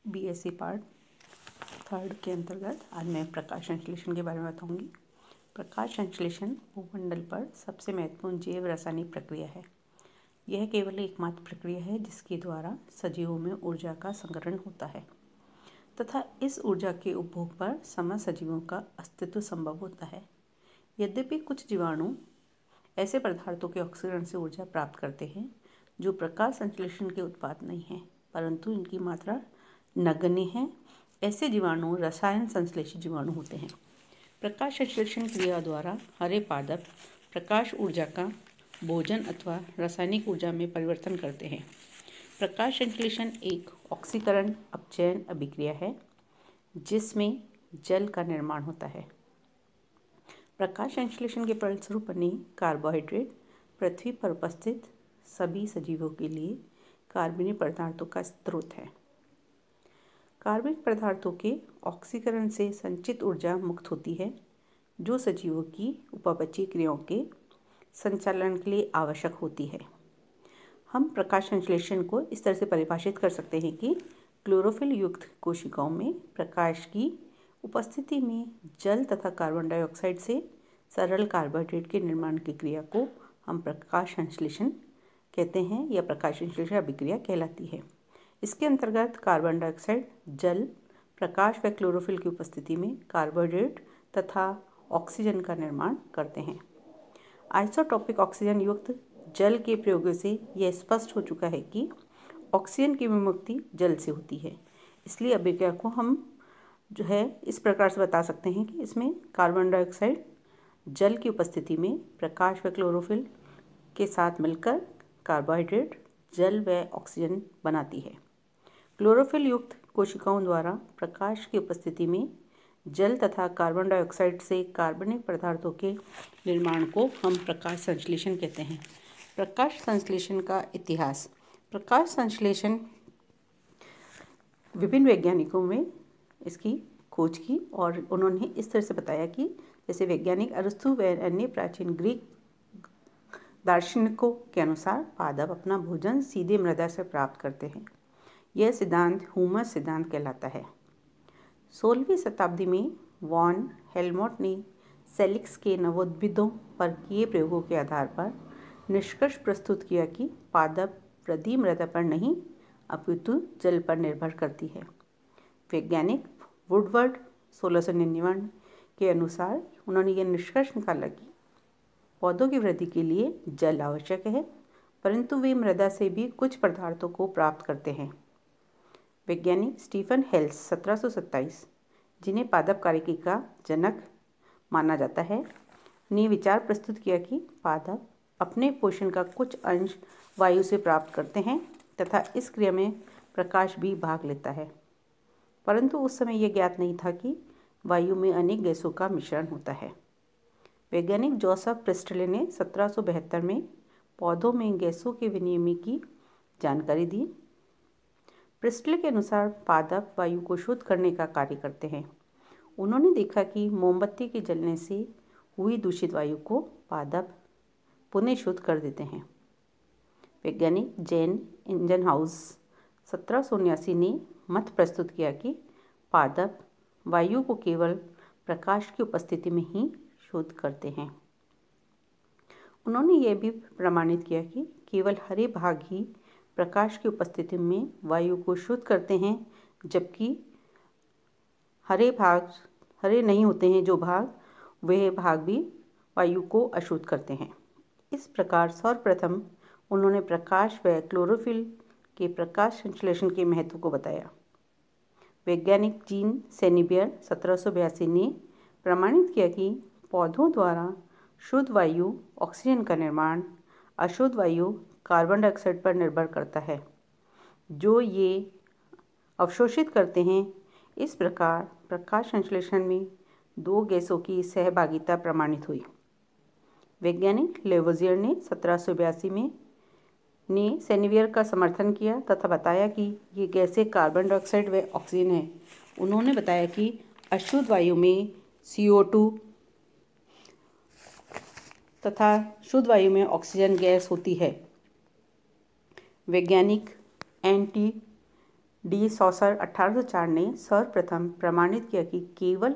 BSc part 3 के अंतर्गत आज मैं प्रकाश संश्लेषण के बारे में बताऊंगी। प्रकाश संश्लेषण भूमंडल पर सबसे महत्वपूर्ण जैव रासायनिक प्रक्रिया है। यह केवल एकमात्र प्रक्रिया है जिसके द्वारा सजीवों में ऊर्जा का संग्रहण होता है तथा इस ऊर्जा के उपभोग पर समस्त सजीवों का अस्तित्व संभव होता है। यद्यपि कुछ जीवाणु ऐसे पदार्थों के ऑक्सीकरण से ऊर्जा प्राप्त करते हैं जो प्रकाश संश्लेषण के उत्पाद नहीं हैं, परंतु इनकी मात्रा नगण्य है। ऐसे जीवाणु रसायन संश्लेषित जीवाणु होते हैं। प्रकाश संश्लेषण क्रिया द्वारा हरे पादप प्रकाश ऊर्जा का भोजन अथवा रासायनिक ऊर्जा में परिवर्तन करते हैं। प्रकाश संश्लेषण एक ऑक्सीकरण अपचयन अभिक्रिया है जिसमें जल का निर्माण होता है। प्रकाश संश्लेषण के फलस्वरूप बने कार्बोहाइड्रेट पृथ्वी पर उपस्थित सभी सजीवों के लिए कार्बनिक पदार्थों का स्रोत है। कार्बनिक पदार्थों के ऑक्सीकरण से संचित ऊर्जा मुक्त होती है जो सजीवों की उपापचयी क्रियाओं के संचालन के लिए आवश्यक होती है। हम प्रकाश संश्लेषण को इस तरह से परिभाषित कर सकते हैं कि क्लोरोफिल युक्त कोशिकाओं में प्रकाश की उपस्थिति में जल तथा कार्बन डाइऑक्साइड से सरल कार्बोहाइड्रेट के निर्माण की क्रिया को हम प्रकाश संश्लेषण कहते हैं या प्रकाश संश्लेषण अभिक्रिया कहलाती है। इसके अंतर्गत कार्बन डाइऑक्साइड जल प्रकाश व क्लोरोफिल की उपस्थिति में कार्बोहाइड्रेट तथा ऑक्सीजन का निर्माण करते हैं। आइसोटॉपिक ऑक्सीजन युक्त जल के प्रयोग से यह स्पष्ट हो चुका है कि ऑक्सीजन की विमुक्ति जल से होती है। इसलिए अभिक्रिया को हम इस प्रकार से बता सकते हैं कि इसमें कार्बन डाइऑक्साइड जल की उपस्थिति में प्रकाश व क्लोरोफिल के साथ मिलकर कार्बोहाइड्रेट जल व ऑक्सीजन बनाती है। क्लोरोफिल युक्त कोशिकाओं द्वारा प्रकाश की उपस्थिति में जल तथा कार्बन डाइऑक्साइड से कार्बनिक पदार्थों के निर्माण को हम प्रकाश संश्लेषण कहते हैं। प्रकाश संश्लेषण का इतिहास। प्रकाश संश्लेषण विभिन्न वैज्ञानिकों में इसकी खोज की और उन्होंने इस तरह से बताया कि जैसे वैज्ञानिक अरस्तु व अन्य प्राचीन ग्रीक दार्शनिकों के अनुसार पादप अपना भोजन सीधे मृदा से प्राप्त करते हैं। यह सिद्धांत हुमस सिद्धांत कहलाता है। 16वीं शताब्दी में वॉन हेल्मोट ने सेलिक्स के नवोद्भिदों पर किए प्रयोगों के आधार पर निष्कर्ष प्रस्तुत किया कि पादप वृद्धि मृदा पर नहीं अपितु जल पर निर्भर करती है। वैज्ञानिक वुडवर्ड 1699 के अनुसार उन्होंने यह निष्कर्ष निकाला कि पौधों की वृद्धि के लिए जल आवश्यक है, परंतु वे मृदा से भी कुछ पदार्थों को प्राप्त करते हैं। वैज्ञानिक स्टीफन हेल्स 1727, जिन्हें पादप कार्यकी का जनक माना जाता है, ने विचार प्रस्तुत किया कि पादप अपने पोषण का कुछ अंश वायु से प्राप्त करते हैं तथा इस क्रिया में प्रकाश भी भाग लेता है, परंतु उस समय यह ज्ञात नहीं था कि वायु में अनेक गैसों का मिश्रण होता है। वैज्ञानिक जोसेफ प्रिस्टले ने 1772 में पौधों में गैसों के विनिमय की जानकारी दी। प्रिस्टले के अनुसार पादप वायु को शुद्ध करने का कार्य करते हैं। उन्होंने देखा कि मोमबत्ती के जलने से हुई दूषित वायु को पादप पुनः शुद्ध कर देते हैं। वैज्ञानिक जैन इंजनहाउस 1779 ने मत प्रस्तुत किया कि पादप वायु को केवल प्रकाश की उपस्थिति में ही शुद्ध करते हैं। उन्होंने यह भी प्रमाणित किया कि केवल हरे भाग ही प्रकाश की उपस्थिति में वायु को शुद्ध करते हैं, जबकि हरे नहीं होते हैं जो भाग, वह भाग भी वायु को अशुद्ध करते हैं। इस प्रकार सर्वप्रथम उन्होंने प्रकाश व क्लोरोफिल के प्रकाश संश्लेषण के महत्व को बताया। वैज्ञानिक जीन सेनिबियर 1782 ने प्रमाणित किया कि पौधों द्वारा शुद्ध वायु ऑक्सीजन का निर्माण अशुद्ध वायु कार्बन डाइऑक्साइड पर निर्भर करता है जो ये अवशोषित करते हैं। इस प्रकार प्रकाश संश्लेषण में दो गैसों की सहभागिता प्रमाणित हुई। वैज्ञानिक लेवोजियर ने 1782 में सेनिवियर का समर्थन किया तथा बताया कि ये गैसें कार्बन डाइऑक्साइड व ऑक्सीजन है। उन्होंने बताया कि अशुद्ध वायु में CO2 तथा शुद्ध वायु में ऑक्सीजन गैस होती है। वैज्ञानिक एंटी डी सॉसर 1804 ने सर्वप्रथम प्रमाणित किया कि केवल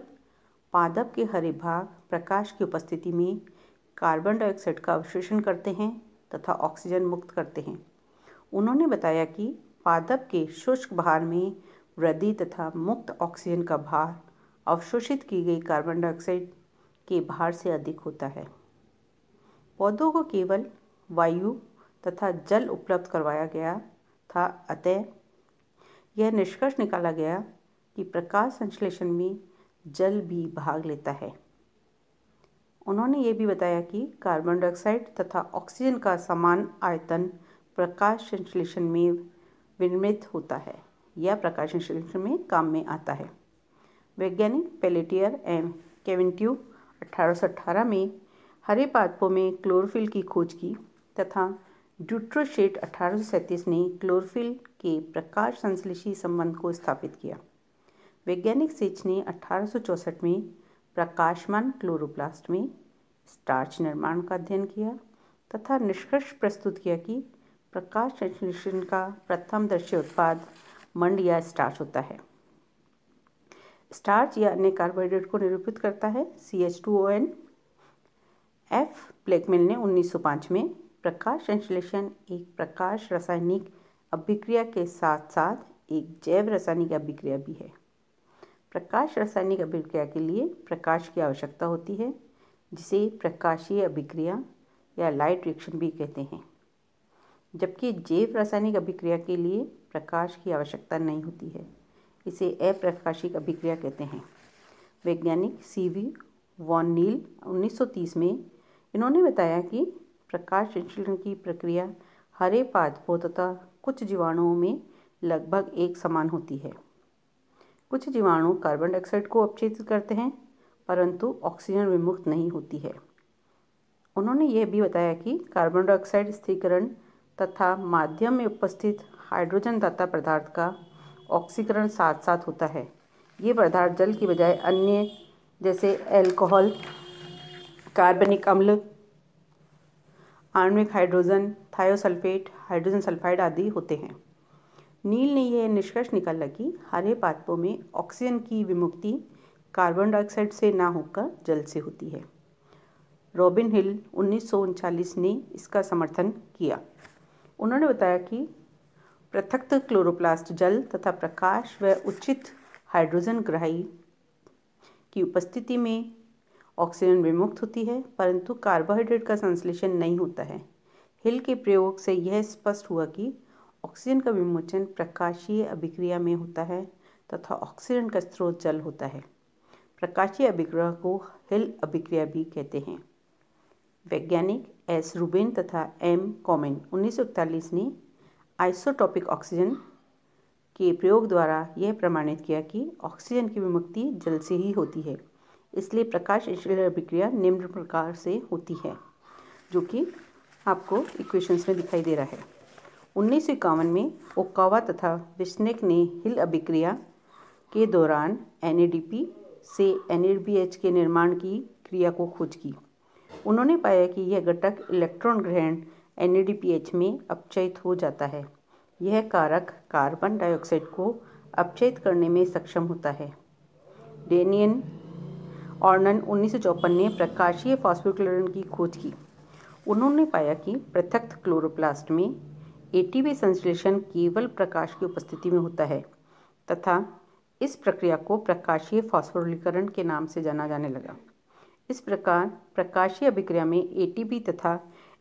पादप के हरे भाग प्रकाश की उपस्थिति में कार्बन डाइऑक्साइड का अवशोषण करते हैं तथा ऑक्सीजन मुक्त करते हैं। उन्होंने बताया कि पादप के शुष्क भार में वृद्धि तथा मुक्त ऑक्सीजन का भार अवशोषित की गई कार्बन डाइऑक्साइड के भार से अधिक होता है। पौधों को केवल वायु तथा जल उपलब्ध करवाया गया था, अतः यह निष्कर्ष निकाला गया कि प्रकाश संश्लेषण में जल भी भाग लेता है। उन्होंने ये भी बताया कि कार्बन डाइऑक्साइड तथा ऑक्सीजन का समान आयतन प्रकाश संश्लेषण में विनिर्मित होता है या प्रकाश संश्लेषण में काम में आता है। वैज्ञानिक पेलेटियर एंड केविंट्यू 1818 में हरे पादपों में क्लोरोफिल की खोज की तथा ड्यूट्रोशेट 1837 ने क्लोरोफिल के प्रकाश संश्लेषी संबंध को स्थापित किया। वैज्ञानिक सेच ने 1864 में प्रकाशमान क्लोरोप्लास्ट में स्टार्च निर्माण का अध्ययन किया तथा निष्कर्ष प्रस्तुत किया कि प्रकाश संश्लेषण का प्रथम दृश्य उत्पाद मंड या स्टार्च होता है। स्टार्च या अन्य कार्बोहाइड्रेट को निरूपित करता है CH2ON। एफ ब्लैकमेल ने 1905 में प्रकाश संश्लेषण एक प्रकाश रासायनिक अभिक्रिया के साथ साथ एक जैव रासायनिक अभिक्रिया भी है। प्रकाश रासायनिक अभिक्रिया के लिए प्रकाश की आवश्यकता होती है, जिसे प्रकाशीय अभिक्रिया या लाइट रिएक्शन भी कहते हैं, जबकि जैव रासायनिक अभिक्रिया के लिए प्रकाश की आवश्यकता नहीं होती है, इसे अप्रकाशिक अभिक्रिया कहते हैं। वैज्ञानिक CV वॉन नील 1930 में इन्होंने बताया कि प्रकाश संश्लेषण की प्रक्रिया हरे पादपों तथा कुछ जीवाणुओं में लगभग एक समान होती है। कुछ जीवाणु कार्बन डाइऑक्साइड को अपचयित करते हैं, परंतु ऑक्सीजन विमुक्त नहीं होती है। उन्होंने यह भी बताया कि कार्बन डाइऑक्साइड स्थिरीकरण तथा माध्यम में उपस्थित हाइड्रोजन दाता पदार्थ का ऑक्सीकरण साथ साथ होता है। ये पदार्थ जल की बजाय अन्य जैसे एल्कोहल, कार्बनिक अम्ल, आणविक हाइड्रोजन, थायोसल्फेट, हाइड्रोजन सल्फाइड आदि होते हैं। नील ने यह निष्कर्ष निकाला कि हरे पादपों में ऑक्सीजन की विमुक्ति कार्बन डाइऑक्साइड से ना होकर जल से होती है। रॉबिन हिल 1939 ने इसका समर्थन किया। उन्होंने बताया कि पृथक क्लोरोप्लास्ट जल तथा प्रकाश व उचित हाइड्रोजन ग्राही की उपस्थिति में ऑक्सीजन विमुक्त होती है, परंतु कार्बोहाइड्रेट का संश्लेषण नहीं होता है। हिल के प्रयोग से यह स्पष्ट हुआ कि ऑक्सीजन का विमोचन प्रकाशीय अभिक्रिया में होता है तथा ऑक्सीजन का स्रोत जल होता है। प्रकाशीय अभिक्रिया को हिल अभिक्रिया भी कहते हैं। वैज्ञानिक S रूबेन तथा M कॉमेन 1941 ने आइसोटॉपिक ऑक्सीजन के प्रयोग द्वारा यह प्रमाणित किया कि ऑक्सीजन की विमुक्ति जल से ही होती है। इसलिए प्रकाश संश्लेषण अभिक्रिया निम्न प्रकार से होती है, जो कि आपको इक्वेशंस में दिखाई दे रहा है। 1951 में ओकावा तथा विस्नेक ने हिल अभिक्रिया के दौरान NADP से NADPH के निर्माण की क्रिया को खोज की। उन्होंने पाया कि यह घटक इलेक्ट्रॉन ग्रहण NADPH में अपचयित हो जाता है। यह कारक कार्बन डाइऑक्साइड को अपचयित करने में सक्षम होता है। डेनियन ऑर्नन 1954 ने प्रकाशीय फॉस्फोरिलेशन की खोज की। उन्होंने पाया कि पृथक क्लोरोप्लास्ट में ATP संश्लेषण केवल प्रकाश की उपस्थिति में होता है तथा इस प्रक्रिया को प्रकाशीय फॉस्फोरिलीकरण के नाम से जाना जाने लगा। इस प्रकार प्रकाशीय अभिक्रिया में ATP तथा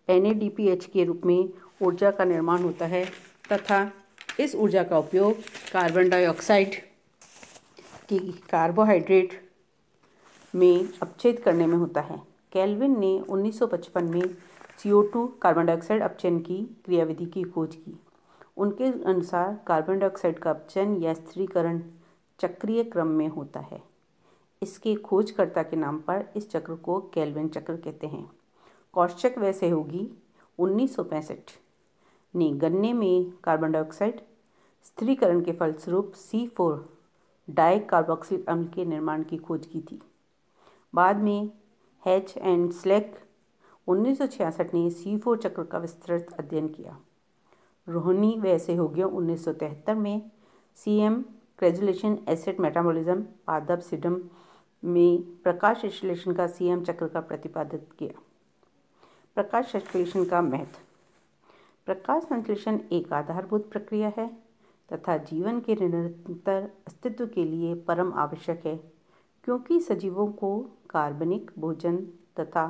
NADPH के रूप में ऊर्जा का निर्माण होता है तथा इस ऊर्जा का उपयोग कार्बन डाइऑक्साइड की कार्बोहाइड्रेट में अपचयित करने में होता है। केल्विन ने 1955 में CO2 कार्बन डाइऑक्साइड अपचयन की क्रियाविधि की खोज की। उनके अनुसार कार्बन डाइऑक्साइड का अपचयन या स्थिरीकरण चक्रीय क्रम में होता है। इसके खोजकर्ता के नाम पर इस चक्र को केल्विन चक्र कहते हैं। कौशिक व सहयोगी 1965 ने गन्ने में कार्बन डाइऑक्साइड स्थिरीकरण के फलस्वरूप C4 डाइकार्बोक्सिलिक अम्ल के निर्माण की खोज की थी। बाद में हैच एंड स्लेक 1966 ने C4 चक्र का विस्तृत अध्ययन किया। रोहनी व सहयोगियों 1973 में CM क्रेजुलेशन एसिड मेटाबॉलिज्म पादप सिडम में प्रकाश संश्लेषण का CM चक्र का प्रतिपादित किया। प्रकाश संश्लेषण का महत्व। प्रकाश संश्लेषण एक आधारभूत प्रक्रिया है तथा जीवन के निरंतर अस्तित्व के लिए परम आवश्यक है, क्योंकि सजीवों को कार्बनिक भोजन तथा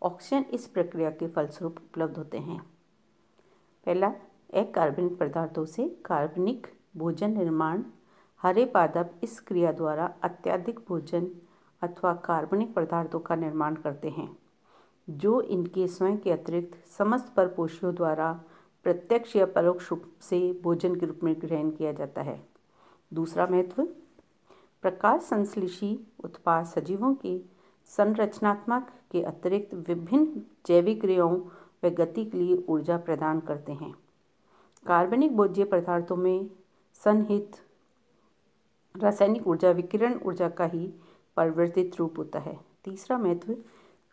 ऑक्सीजन इस प्रक्रिया के फलस्वरूप उपलब्ध होते हैं। पहला, अकार्बनिक पदार्थों से कार्बनिक भोजन निर्माण। हरे पादप इस क्रिया द्वारा अत्यधिक भोजन अथवा कार्बनिक पदार्थों का निर्माण करते हैं, जो इनके स्वयं के अतिरिक्त समस्त परपोषियों द्वारा प्रत्यक्ष या परोक्ष रूप से भोजन के रूप में ग्रहण किया जाता है। दूसरा महत्व, प्रकाश संश्लेषी उत्पाद सजीवों के संरचनात्मक के अतिरिक्त विभिन्न जैविक क्रियाओं व गति के लिए ऊर्जा प्रदान करते हैं। कार्बनिक भोज्य पदार्थों में सन्निहित रासायनिक ऊर्जा विकिरण ऊर्जा का ही परिवर्तित रूप होता है। तीसरा महत्व,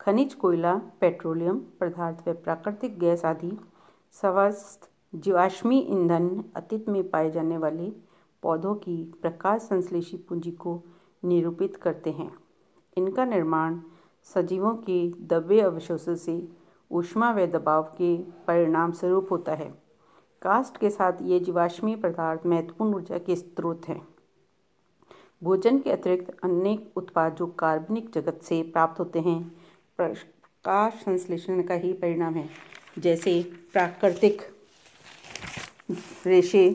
खनिज, कोयला, पेट्रोलियम पदार्थ व प्राकृतिक गैस आदि समस्त जीवाश्मी ईंधन अतीत में पाए जाने वाले पौधों की प्रकाश संश्लेषी पूंजी को निरूपित करते हैं। इनका निर्माण सजीवों के दबे अवशोषण से ऊष्मा व दबाव के परिणाम स्वरूप होता है। कास्ट के साथ ये जीवाश्मी पदार्थ महत्वपूर्ण ऊर्जा के स्रोत हैं। भोजन के अतिरिक्त अनेक उत्पाद जो कार्बनिक जगत से प्राप्त होते हैं प्रकाश संश्लेषण का ही परिणाम है, जैसे प्राकृतिक रेशे,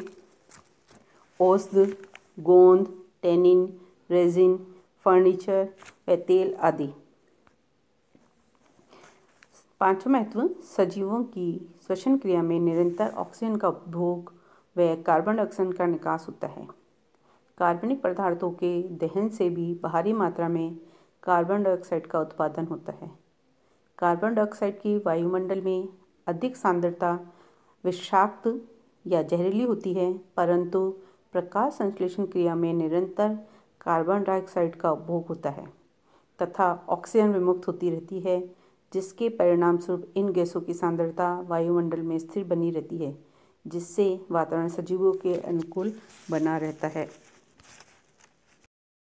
औषध, गोंद, टैनिन, रेजिन, फर्नीचर व तेल आदि। पांचवा महत्व, सजीवों की श्वसन क्रिया में निरंतर ऑक्सीजन का उपभोग व कार्बन डाइऑक्साइड का निकास होता है। कार्बनिक पदार्थों के दहन से भी भारी मात्रा में कार्बन डाइऑक्साइड का उत्पादन होता है। कार्बन डाइऑक्साइड की वायुमंडल में अधिक सांद्रता विषाक्त या जहरीली होती है, परंतु प्रकाश संश्लेषण क्रिया में निरंतर कार्बन डाइऑक्साइड का उपभोग होता है तथा ऑक्सीजन विमुक्त होती रहती है, जिसके परिणाम स्वरूप इन गैसों की सांद्रता वायुमंडल में स्थिर बनी रहती है, जिससे वातावरण सजीवों के अनुकूल बना रहता है।